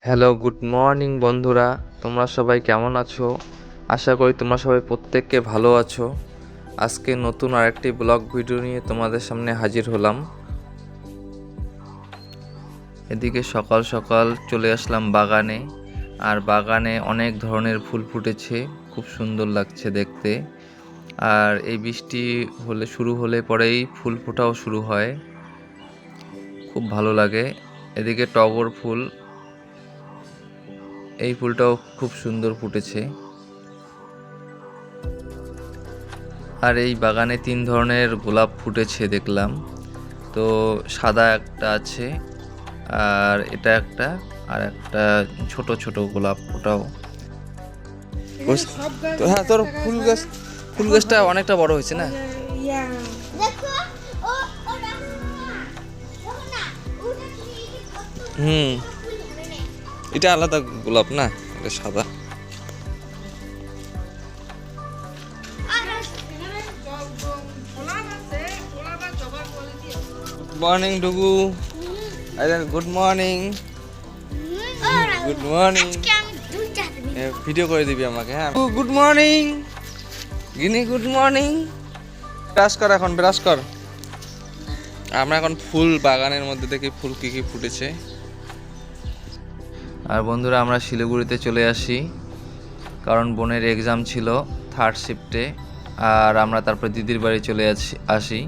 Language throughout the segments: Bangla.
হ্যালো, গুড মর্নিং বন্ধুরা। তোমরা সবাই কেমন আছো? আশা করি তোমরা সবাই প্রত্যেকে ভালো আছো। আজকে নতুন আরেকটি ব্লগ ভিডিও নিয়ে তোমাদের সামনে হাজির হলাম। এদিকে সকাল সকাল চলে আসলাম বাগানে। আর বাগানে অনেক ধরনের ফুল ফুটেছে, খুব সুন্দর লাগছে দেখতে। আর এই বৃষ্টি শুরু হলে পরেই ফুল ফোটাও শুরু হয়, খুব ভালো লাগে। এদিকে টগর ফুল, এই ফুলটাও খুব সুন্দর ফুটেছে। আর এই বাগানে 3 ধরনের গোলাপ ফুটেছে দেখলাম। তো সাদা একটা আছে, আর এটা একটা, আর একটা ছোট ছোট গোলাপ, ওটাও। তো হ্যাঁ, তোর ফুল গাছটা অনেকটা বড় হয়েছে না? হুম, এটা আলাদা গোলাপ না, এটা সাদা। Good morning Dugu. Good morning. Good morning. Video করে দিবি আমাকে, হ্যাঁ। Good morning Gini, good morning. Brush কর, এখন ব্রাশ কর। আমরা এখন ফুল বাগানের মধ্যে দেখি ফুল কি কি ফুটেছে। আর বন্ধুরা, আমরা শিলিগুড়িতে চলে আসি, কারণ বোনের এক্সাম ছিল 3rd শিফটে। আর আমরা তারপর দিদির বাড়ি চলে আসি।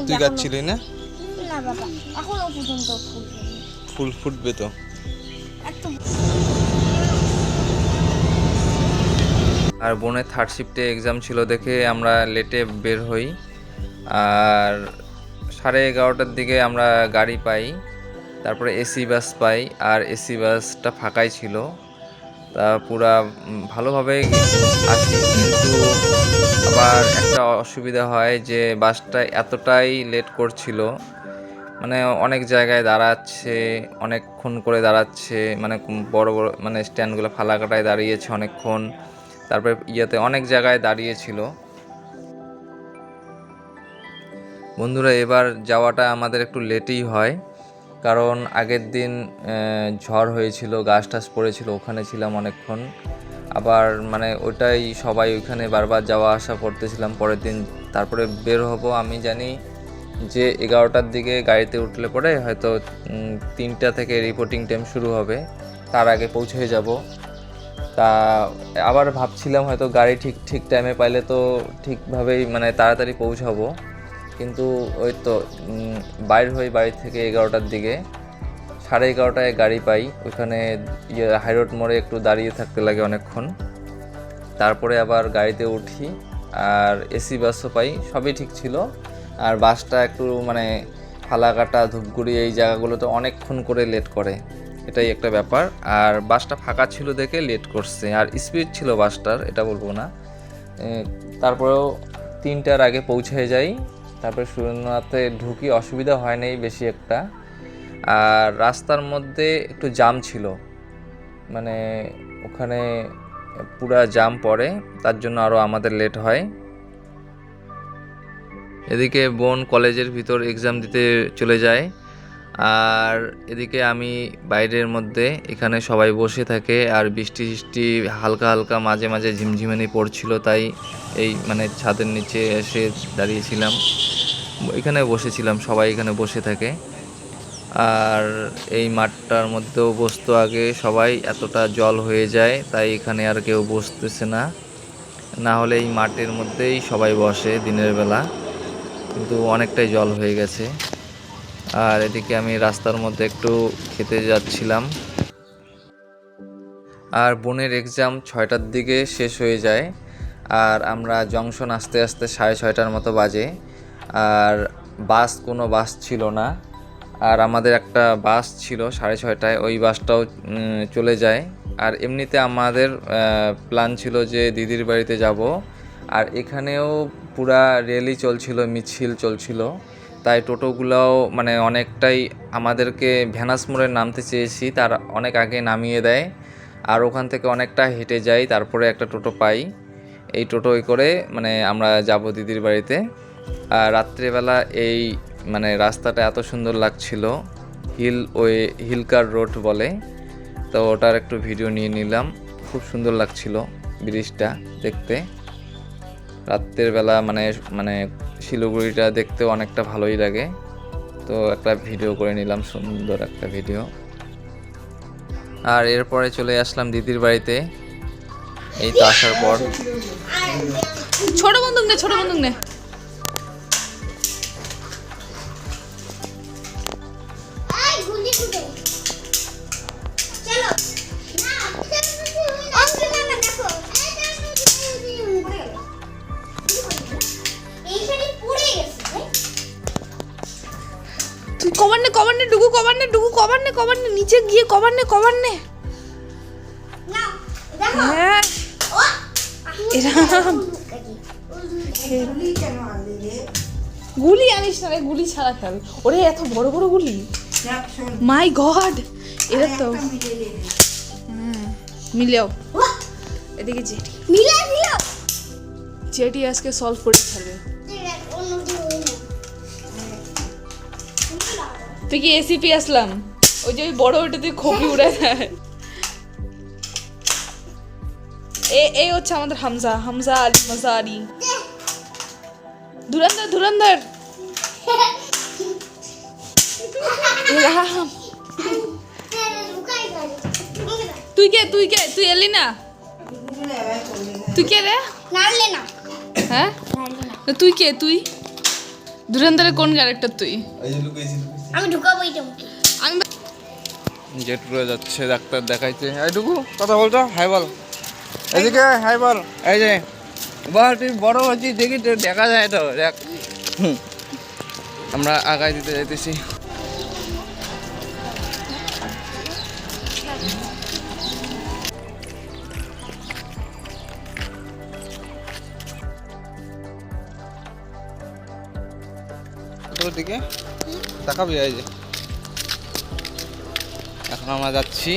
তুই গাছ ছিলি না? না বাবা, এখনো পর্যন্ত ফুল ফুটবে তো। আর বোনের 3rd শিফটে এক্সাম ছিল দেখে আমরা লেটে বের হই। আর 11:30টার দিকে আমরা গাড়ি পাই, তারপরে এসি বাস পাই। আর এসি বাসটা ফাঁকাই ছিল, তা পুরা ভালোভাবে আসি। কিন্তু আবার একটা অসুবিধা হয় যে বাসটা এতটাই লেট করছিল, মানে অনেক জায়গায় দাঁড়াচ্ছে, অনেকক্ষণ করে দাঁড়াচ্ছে, মানে বড় বড় মানে স্ট্যান্ডগুলো ফালাকাটায় দাঁড়িয়েছে অনেকক্ষণ, তারপরে অনেক জায়গায় দাঁড়িয়েছিল। বন্ধুরা, এবার যাওয়াটা আমাদের একটু লেটই হয়, কারণ আগের দিন ঝড় হয়েছিল, গাছ টাছ পড়েছিল, ওখানে ছিলাম অনেকক্ষণ। আবার মানে ওটাই সবাই ওইখানে বারবার যাওয়া আসা করতেছিলাম পরের দিন। তারপরে বের হব, আমি জানি যে 11টার দিকে গাড়িতে উঠলে পরে হয়তো 3টা থেকে রিপোর্টিং টাইম শুরু হবে, তার আগে পৌঁছে যাব। তা আবার ভাবছিলাম হয়তো গাড়ি ঠিক টাইমে পাইলে তো ঠিকভাবেই মানে তাড়াতাড়ি পৌঁছাবো। কিন্তু ওই তো বাইর হই বাড়ি থেকে 11টার দিকে, 11:30টায় গাড়ি পাই। ওইখানে হাইরোড মোড়ে একটু দাঁড়িয়ে থাকতে লাগে অনেকক্ষণ, তারপরে আবার গাড়িতে উঠি। আর এসি বাসও পাই, সবই ঠিক ছিল। আর বাসটা একটু মানে ফালাকাটা, ধূপগুড়ি এই জায়গাগুলোতে অনেকক্ষণ করে লেট করে, এটাই একটা ব্যাপার। আর বাসটা ফাঁকা ছিল দেখে লেট করছে, আর স্পিড ছিল বাসটার, এটা বলবো না। তারপরেও 3টার আগে পৌঁছে যাই। তারপরে সুরেন্দ্রনাথে ঢুকি, অসুবিধা হয় নাই বেশি একটা। আর রাস্তার মধ্যে একটু জ্যাম ছিল, মানে ওখানে পুরা জ্যাম পড়ে, তার জন্য আরও আমাদের লেট হয়। এদিকে বোন কলেজের ভিতর এক্সাম দিতে চলে যায়, আর এদিকে আমি বাইরের মধ্যে, এখানে সবাই বসে থাকে। আর বৃষ্টি হালকা হালকা মাঝে মাঝে ঝিমঝিমানি পড়ছিল, তাই এই মানে ছাদের নিচে এসে দাঁড়িয়েছিলাম, এখানে বসেছিলাম, সবাই এখানে বসে থাকে। আর এই মাঠটার মধ্যেও বসতো আগে সবাই, এতটা জল হয়ে যায় তাই এখানে আর কেউ বসতেছে না, না হলে এই মাঠের মধ্যেই সবাই বসে দিনের বেলা, কিন্তু অনেকটাই জল হয়ে গেছে। আর এদিকে আমি রাস্তার মধ্যে একটু খেতে যাচ্ছিলাম। আর বোনের এক্সাম 6টার দিকে শেষ হয়ে যায়, আর আমরা জংশন আস্তে আস্তে 6:30টার মতো বাজে। আর কোনো বাস ছিল না। আর আমাদের একটা বাস ছিল 6:30টায়, ওই বাসটাও চলে যায়। আর এমনিতে আমাদের প্ল্যান ছিল যে দিদির বাড়িতে যাব। আর এখানেও পুরা র্যালি চলছিল, মিছিল চলছিল, তাই টোটোগুলোও মানে অনেকটাই, আমাদেরকে ভ্যানাস মোড়ে নামতে চেয়েছি, তার অনেক আগে নামিয়ে দেয়। আর ওখান থেকে অনেকটা হেঁটে যাই, তারপরে একটা টোটো পাই। এই টোটোয় করে মানে আমরা যাব দিদির বাড়িতে। আর রাত্রেবেলা এই মানে রাস্তাটা এত সুন্দর লাগছিল, হিলকার রোড বলে, তো ওটার একটু ভিডিও নিয়ে নিলাম। খুব সুন্দর লাগছিল ব্রিজটা দেখতে। রাতের বেলা মানে মানে শিলিগুড়িটা দেখতেও অনেকটা ভালোই লাগে, তো একটা ভিডিও করে নিলাম, সুন্দর একটা ভিডিও। আর এরপরে চলে আসলাম দিদির বাড়িতে, এই তো আসার পর। ছোট বন্দুক নে, ছোট বন্দুক নে। তুই কভার নে, কভার নে, ডুগু কভার নে, ডুগু কভার নে, কভার নে, নিচে গিয়ে কভার নে, কভার নে। হ্যাঁ এরকম গুলি আনিস না রে, গুলি ছাড়া খেল। ওরে এত বড় বড় গুলি, মাই গড। এরা তো মিলেও এদিকে জেটি, জেটি আজকে সলভ করে ফেলবে। তুই কি এসিপি আসলাম? ওই যে বড় ওটা তুই খোপি উড়ে দেয়। এই হচ্ছে আমাদের হামজা, হামজা আলী, মজা আলী। ধুরন্ধর, ধুরন্ধর। তুই কে, তুই কে, তুই এলি না? তুই কে রে? হ্যাঁ তুই কে? তুই ধুরন্ধরের কোন ক্যারেক্টার? তুই? আমি ঢুকাবো এটা। আমি জেটুরে যাচ্ছে ডাক্তার দেখাইতে। এইটুকু কথা বলতো, হাই বল এদিকে, হাই বল। এই যে বাড়ি বড় হচ্ছি, দেখি তো দেখা যায় তো, দেখ। আমরা আগায় দিতে যাইতেছি। দিকে তাকাবি, এই যে এখন আমরা যাচ্ছি।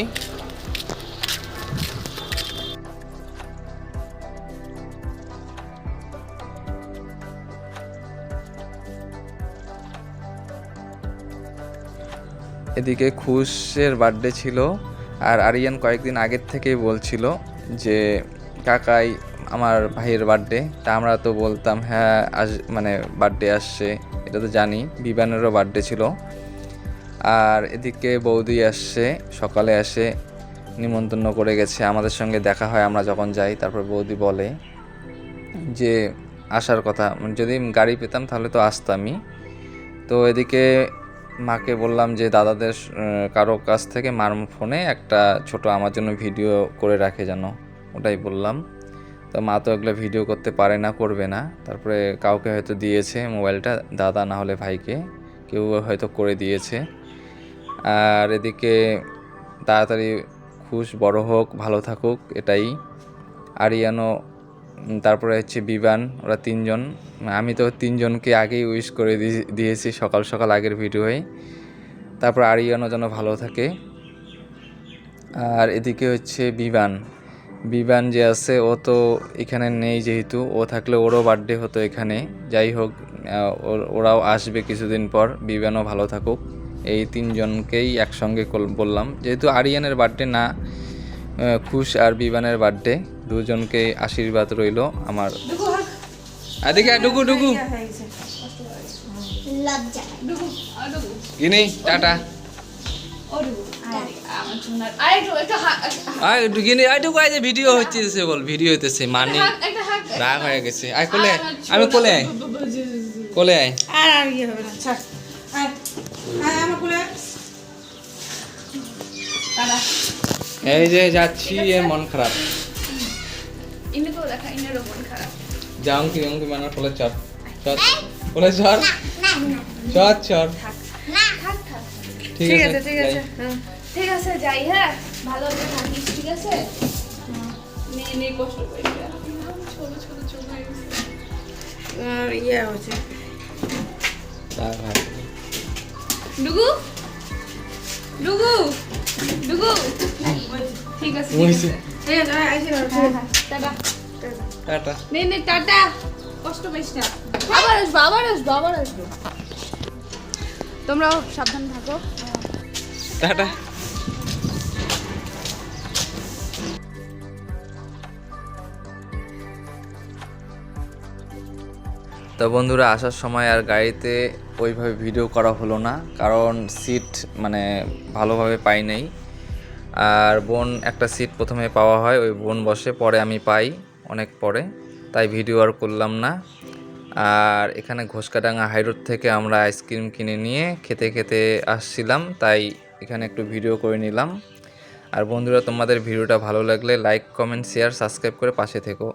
এদিকে খুশের বার্থডে ছিল, আর আরিয়ান কয়েকদিন আগের থেকেই বলছিল যে কাকাই আমার ভাইয়ের বার্থডে। তা আমরা তো বলতাম হ্যাঁ মানে বার্থডে আসছে, এটা তো জানি। বিবানেরও বার্থডে ছিল। আর এদিকে বৌদি আসছে, সকালে এসে নিমন্ত্রণ করে গেছে, আমাদের সঙ্গে দেখা হয় আমরা যখন যাই। তারপর বৌদি বলে যে আসার কথা, যদি গাড়ি পেতাম তাহলে তো আসতামই। তো এদিকে মাকে বললাম যে দাদাদের কারো কাছ থেকে মার ফোনে একটা ছোট আমার জন্য ভিডিও করে রাখে যেন, ওটাই বললাম। তো মা তো এগুলো ভিডিও করতে পারে না, করবে না। তারপরে কাউকে হয়তো দিয়েছে মোবাইলটা, দাদা না হলে ভাইকে, কেউ হয়তো করে দিয়েছে। আর এদিকে তাড়াতাড়ি খুশ বড় হোক, ভালো থাকুক, এটাই। আরিয়ানও, তারপরে হচ্ছে বিবান, ওরা তিনজন। আমি তো তিনজনকে আগেই উইশ করে দিয়েছি সকাল সকাল আগের ভিডিওয়ে। তারপর আরিয়ানও যেন ভালো থাকে। আর এদিকে হচ্ছে বিবান যে আছে, ও তো এখানে নেই, যেহেতু ও থাকলে ওরও বার্থডে হতো এখানে। যাই হোক, ওরাও আসবে কিছুদিন পর। বিবানও ভালো থাকুক, এই তিনজনকেই একসঙ্গে বললাম, যেহেতু আরিয়ানের বার্থডে না, খুশ আর বিবানের বার্থডে, দুজনকে আশীর্বাদ রইল আমার। এদিকে ডুগু ডুগু কিনি টাটা। ভিডিও হচ্ছে, বল ভিডিও হইতেছে, মানে রাগ হয়ে গেছে। আয় কোলে, আমি কোলে আয়, কোলে আয়। এই যে যাচ্ছি, এর মন খারাপ। যাও কি অঙ্কি মানে কোলে চল, চল কোলে চল, চল চল। ঠিক আছে ঠিক আছে, ঠিক আছে যাই। হ্যাঁ ভালো করে থাকিস, ঠিক আছে? নে কষ্ট করে, ছোট ছোট চোখ হয়ে গেছে। ইয়ে হচ্ছে ডুগু ডুগু ডুগু। ঠিক আছে ঠিক আছে, টাটা টাটা। নে টাটা, কষ্ট পাইস না। আবার আসবো, আবার আসবো, আবার আসবো। তোমরাও সাবধান থাকো। টাটা। তো বন্ধুরা আসার সময় আর গাড়িতে ওইভাবে ভিডিও করা হলো না, কারণ সিট মানে ভালোভাবে পাই নাই। আর বোন একটা সিট প্রথমে পাওয়া হয়, ওই বোন বসে, পরে আমি পাই অনেক পরে, তাই ভিডিও আর করলাম না। আর এখানে ঘোষকাডাঙ্গা হাইরোড থেকে আমরা আইসক্রিম কিনে নিয়ে খেতে খেতে আসছিলাম, তাই এখানে একটু ভিডিও করে নিলাম। আর বন্ধুরা তোমাদের ভিডিওটা ভালো লাগলে লাইক, কমেন্ট, শেয়ার, সাবস্ক্রাইব করে পাশে থেকো।